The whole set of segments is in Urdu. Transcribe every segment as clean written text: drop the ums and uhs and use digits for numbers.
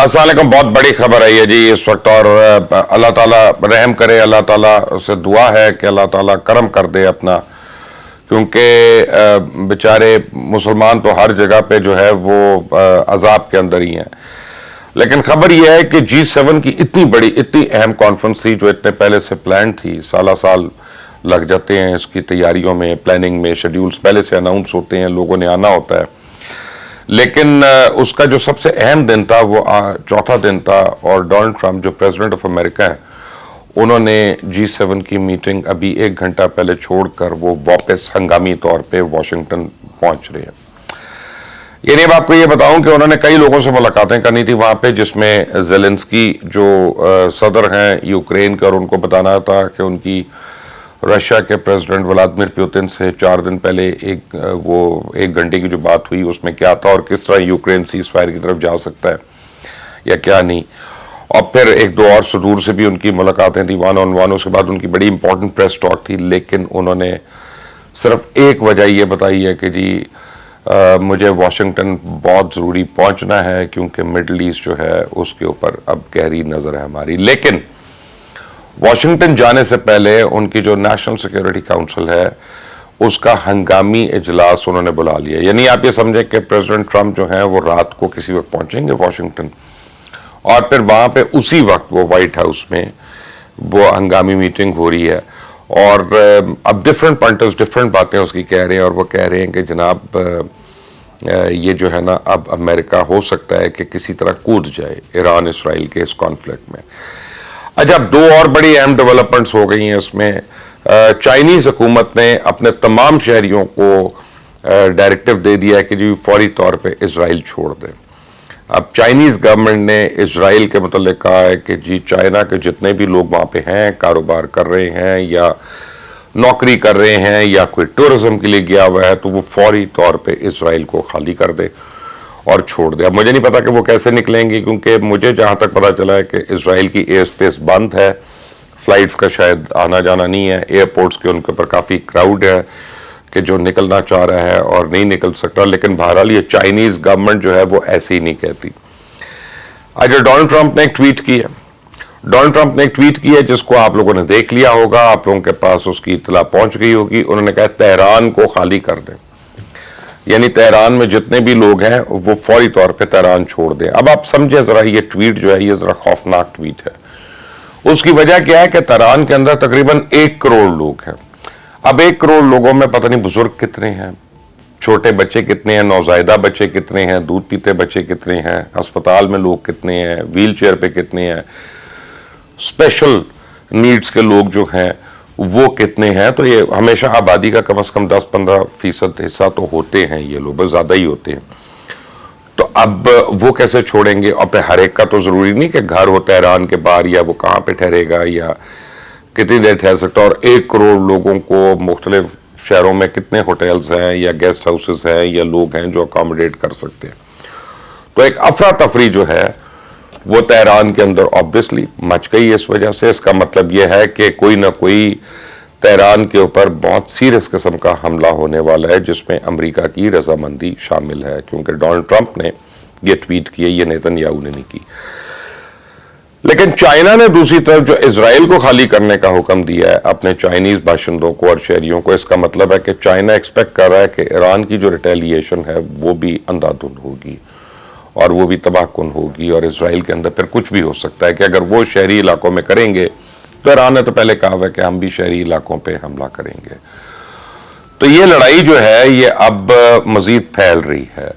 السلام علیکم. بہت بڑی خبر ہے یہ جی اس وقت, اور اللہ تعالیٰ رحم کرے. اللہ تعالیٰ سے دعا ہے کہ اللہ تعالیٰ کرم کر دے اپنا, کیونکہ بیچارے مسلمان تو ہر جگہ پہ جو ہے وہ عذاب کے اندر ہی ہیں. لیکن خبر یہ ہے کہ G7 کی اتنی بڑی اتنی اہم کانفرنس تھی جو اتنے پہلے سے پلان تھی, سالہ سال لگ جاتے ہیں اس کی تیاریوں میں, پلاننگ میں, شیڈیولز پہلے سے اناؤنس ہوتے ہیں, لوگوں نے آنا ہوتا ہے. لیکن اس کا جو سب سے اہم دن تھا وہ چوتھا دن تھا, اور ڈونلڈ ٹرمپ جو پریزیڈنٹ آف امریکہ ہیں انہوں نے G7 کی میٹنگ ابھی 1 گھنٹہ پہلے چھوڑ کر وہ واپس ہنگامی طور پہ واشنگٹن پہنچ رہے ہیں. یعنی اب آپ کو یہ بتاؤں کہ انہوں نے کئی لوگوں سے ملاقاتیں کرنی تھی وہاں پہ, جس میں زیلنسکی جو صدر ہیں یوکرین کے, اور ان کو بتانا تھا کہ ان کی رشیا کے پریزیڈنٹ ولادیمیر پوتن سے 4 دن پہلے وہ 1 گھنٹے کی جو بات ہوئی اس میں کیا تھا, اور کس طرح یوکرین سیز فائر کی طرف جا سکتا ہے یا کیا نہیں. اور پھر 1-2 اور صدور سے بھی ان کی ملاقاتیں تھیں ون آن ون. اس کے بعد ان کی بڑی امپورٹنٹ پریس ٹاک تھی, لیکن انہوں نے صرف ایک وجہ یہ بتائی ہے کہ جی مجھے واشنگٹن بہت ضروری پہنچنا ہے کیونکہ مڈل ایسٹ جو ہے اس کے اوپر اب گہری نظر ہے ہماری. لیکن واشنگٹن جانے سے پہلے ان کی جو نیشنل سیکیورٹی کاؤنسل ہے اس کا ہنگامی اجلاس انہوں نے بلا لیا. یعنی آپ یہ سمجھیں کہ پریزیڈنٹ ٹرمپ جو ہیں وہ رات کو کسی وقت پہنچیں گے واشنگٹن, اور پھر وہاں پہ اسی وقت وہ وائٹ ہاؤس میں وہ ہنگامی میٹنگ ہو رہی ہے. اور اب ڈفرینٹ پوائنٹرز ڈفرینٹ باتیں اس کی کہہ رہے ہیں, اور وہ کہہ رہے ہیں کہ جناب یہ جو ہے نا اب امریکہ ہو سکتا ہے کہ کسی طرح کود جائے ایران اسرائیل کے اس کانفلکٹ میں. اچھا, اب 2 اور بڑی اہم ڈیولپمنٹس ہو گئی ہیں اس میں. چائنیز حکومت نے اپنے تمام شہریوں کو ڈائریکٹیو دے دیا ہے کہ جی فوری طور پہ اسرائیل چھوڑ دیں. اب چائنیز گورنمنٹ نے اسرائیل کے متعلق کہا ہے کہ جی چائنا کے جتنے بھی لوگ وہاں پہ ہیں, کاروبار کر رہے ہیں یا نوکری کر رہے ہیں یا کوئی ٹورزم کے لیے گیا ہوا ہے, تو وہ فوری طور پہ اسرائیل کو خالی کر دے اور چھوڑ دے. اب مجھے نہیں پتا کہ وہ کیسے نکلیں گی, کیونکہ مجھے جہاں تک پتا چلا ہے کہ اسرائیل کی ایئر سپیس بند ہے, فلائٹس کا شاید آنا جانا نہیں ہے, ایئرپورٹس کے ان کے اوپر کافی کراؤڈ ہے کہ جو نکلنا چاہ رہا ہے اور نہیں نکل سکتا. لیکن بہرحال یہ چائنیز گورنمنٹ جو ہے وہ ایسے ہی نہیں کہتی. آج ڈونلڈ ٹرمپ نے ایک ٹویٹ کی ہے, جس کو آپ لوگوں نے دیکھ لیا ہوگا, آپ لوگوں کے پاس اس کی اطلاع پہنچ گئی ہوگی. انہوں نے کہا تہران کو خالی کر دیں, یعنی تہران میں جتنے بھی لوگ ہیں وہ فوری طور پہ تہران چھوڑ دیں. اب آپ سمجھے ذرا یہ ٹویٹ جو ہے یہ ذرا خوفناک ٹویٹ ہے. اس کی وجہ کیا ہے کہ تہران کے اندر تقریباً 1 کروڑ لوگ ہیں. اب 1 کروڑ لوگوں میں پتہ نہیں بزرگ کتنے ہیں, چھوٹے بچے کتنے ہیں, نوزائیدہ بچے کتنے ہیں, دودھ پیتے بچے کتنے ہیں, ہسپتال میں لوگ کتنے ہیں, ویل چیئر پہ کتنے ہیں, اسپیشل نیڈز کے لوگ جو ہیں وہ کتنے ہیں. تو یہ ہمیشہ آبادی کا کم از کم 10-15% حصہ تو ہوتے ہیں, یہ لوگ بہت زیادہ ہی ہوتے ہیں. تو اب وہ کیسے چھوڑیں گے؟ اور پہ ہر ایک کا تو ضروری نہیں کہ گھر ہو تہران کے باہر, یا وہ کہاں پہ ٹھہرے گا یا کتنی دیر ٹھہر سکتا. اور 1 کروڑ لوگوں کو مختلف شہروں میں کتنے ہوٹلز ہیں یا گیسٹ ہاؤسز ہیں یا لوگ ہیں جو اکاموڈیٹ کر سکتے ہیں. تو ایک افراتفری جو ہے وہ تہران کے اندر آبویسلی مچ گئی اس وجہ سے. اس کا مطلب یہ ہے کہ کوئی نہ کوئی تہران کے اوپر بہت سیریس قسم کا حملہ ہونے والا ہے, جس میں امریکہ کی رضامندی شامل ہے, کیونکہ ڈونلڈ ٹرمپ نے یہ ٹویٹ کی ہے, یہ نیتن یاہو نے نہیں کی. لیکن چائنا نے دوسری طرف جو اسرائیل کو خالی کرنے کا حکم دیا ہے اپنے چائنیز باشندوں کو اور شہریوں کو, اس کا مطلب ہے کہ چائنا ایکسپیکٹ کر رہا ہے کہ ایران کی جو ریٹیلیشن ہے وہ بھی اندھا دھند ہوگی اور وہ بھی تباہ کن ہوگی, اور اسرائیل کے اندر پھر کچھ بھی ہو سکتا ہے کہ اگر وہ شہری علاقوں میں کریں گے, تو ایران نے تو پہلے کہا ہوا ہے کہ ہم بھی شہری علاقوں پہ حملہ کریں گے. تو یہ لڑائی جو ہے یہ اب مزید پھیل رہی ہے,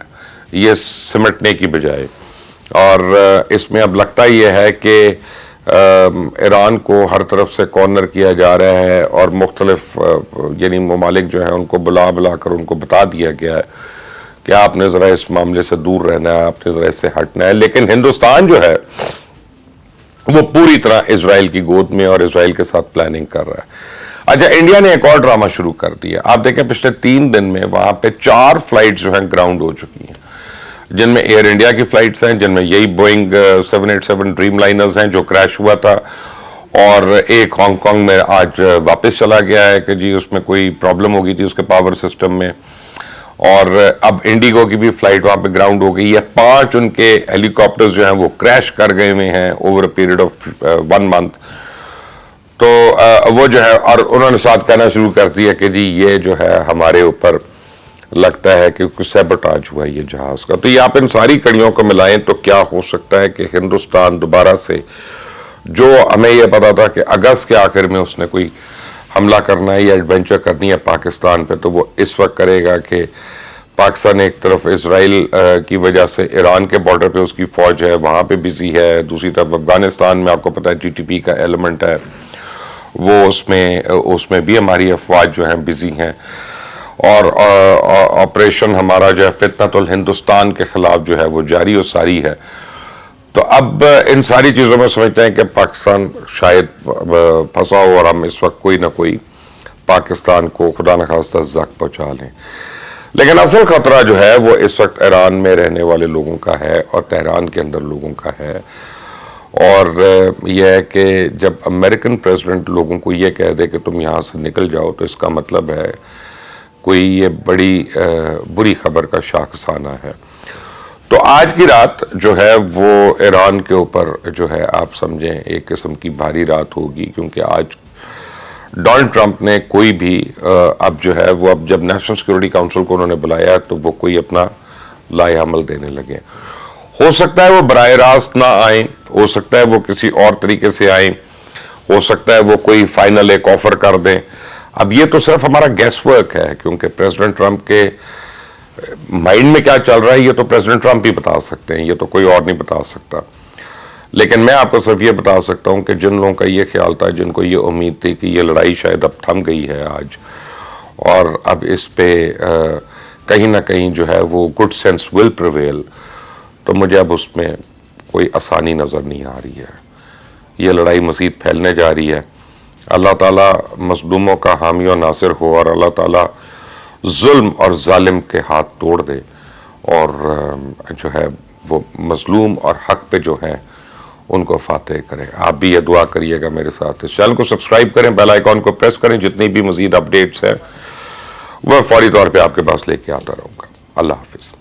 یہ سمٹنے کی بجائے. اور اس میں اب لگتا یہ ہے کہ ایران کو ہر طرف سے کارنر کیا جا رہا ہے, اور مختلف یعنی ممالک جو ہیں ان کو بلا کر ان کو بتا دیا گیا ہے کہ آپ نے ذرا اس معاملے سے دور رہنا ہے, آپ نے ذرا اس سے ہٹنا ہے. لیکن ہندوستان جو ہے وہ پوری طرح اسرائیل کی گود میں اور اسرائیل کے ساتھ پلاننگ کر رہا ہے. اچھا, انڈیا نے ایک اور ڈرامہ شروع کر دیا. آپ دیکھیں پچھلے 3 دن میں وہاں پہ 4 فلائٹس جو ہیں گراؤنڈ ہو چکی ہیں, جن میں ایئر انڈیا کی فلائٹس ہیں, جن میں یہی بوئنگ 787 ڈریم لائنرز ہیں جو کریش ہوا تھا, اور ایک ہانگ کانگ میں آج واپس چلا گیا ہے کہ جی اس میں کوئی پرابلم ہو گئی تھی اس کے پاور سسٹم میں. اور اب انڈیگو کی بھی فلائٹ وہاں پہ گراؤنڈ ہو گئی ہے. 5 ان کے ہیلی کاپٹرز جو ہیں وہ کریش کر گئے ہوئے ہیں over a period of 1 month. تو وہ جو ہے اور انہوں نے ساتھ کہنا شروع کر دیا کہ جی یہ جو ہے ہمارے اوپر لگتا ہے کہ کچھ سیبوٹاج ہوا ہے یہ جہاز کا. تو یہ آپ ان ساری کڑیوں کو ملائیں تو کیا ہو سکتا ہے کہ ہندوستان دوبارہ سے جو ہمیں یہ پتا تھا کہ اگست کے آخر میں اس نے کوئی حملہ کرنا ہے یا ایڈونچر کرنی ہے پاکستان پہ, تو وہ اس وقت کرے گا کہ پاکستان ایک طرف اسرائیل کی وجہ سے ایران کے بارڈر پہ اس کی فوج ہے وہاں پہ بزی ہے, دوسری طرف افغانستان میں آپ کو پتا ہے TTP کا ایلیمنٹ ہے وہ اس میں بھی ہماری افواج جو ہیں بزی ہیں, اور آپریشن ہمارا جو ہے فتنۃ الہندوستان کے خلاف جو ہے وہ جاری و ساری ہے. تو اب ان ساری چیزوں میں سمجھتے ہیں کہ پاکستان شاید پھنسا ہو اور ہم اس وقت کوئی نہ کوئی پاکستان کو خدا نخواستہ زخم پہنچا لیں. لیکن اصل خطرہ جو ہے وہ اس وقت ایران میں رہنے والے لوگوں کا ہے اور تہران کے اندر لوگوں کا ہے. اور یہ ہے کہ جب امریکن پریزیڈنٹ لوگوں کو یہ کہہ دے کہ تم یہاں سے نکل جاؤ تو اس کا مطلب ہے کوئی یہ بڑی بری خبر کا شاخسانہ ہے. تو آج کی رات جو ہے وہ ایران کے اوپر جو ہے آپ سمجھیں ایک قسم کی بھاری رات ہوگی, کیونکہ آج ڈونلڈ ٹرمپ نے کوئی بھی اب جو ہے وہ اب جب نیشنل سیکورٹی کاؤنسل کو انہوں نے بلایا تو وہ کوئی اپنا لائحہ عمل دینے لگے. ہو سکتا ہے وہ براہ راست نہ آئیں, ہو سکتا ہے وہ کسی اور طریقے سے آئیں, ہو سکتا ہے وہ کوئی فائنل ایک آفر کر دیں. اب یہ تو صرف ہمارا گیس ورک ہے, کیونکہ پریزیڈنٹ ٹرمپ کے مائنڈ میں کیا چل رہا ہے یہ تو پریزیڈنٹ ٹرمپ ہی بتا سکتے ہیں, یہ تو کوئی اور نہیں بتا سکتا. لیکن میں آپ کو صرف یہ بتا سکتا ہوں کہ جن لوگوں کا یہ خیال تھا, جن کو یہ امید تھی کہ یہ لڑائی شاید اب تھم گئی ہے آج اور اب اس پہ کہیں نہ کہیں جو ہے وہ گڈ سینس ول پریویل, تو مجھے اب اس میں کوئی آسانی نظر نہیں آ رہی ہے. یہ لڑائی مزید پھیلنے جا رہی ہے. اللہ تعالیٰ مظلوموں کا حامی و ناصر ہو اور اللہ تعالیٰ ظلم اور ظالم کے ہاتھ توڑ دے اور جو ہے وہ مظلوم اور حق پہ جو ہیں ان کو فاتح کرے. آپ بھی یہ دعا کریے گا میرے ساتھ. اس چینل کو سبسکرائب کریں, بیل آئیکن کو پریس کریں, جتنی بھی مزید اپڈیٹس ہیں وہ فوری طور پہ آپ کے پاس لے کے آتا رہوں گا. اللہ حافظ.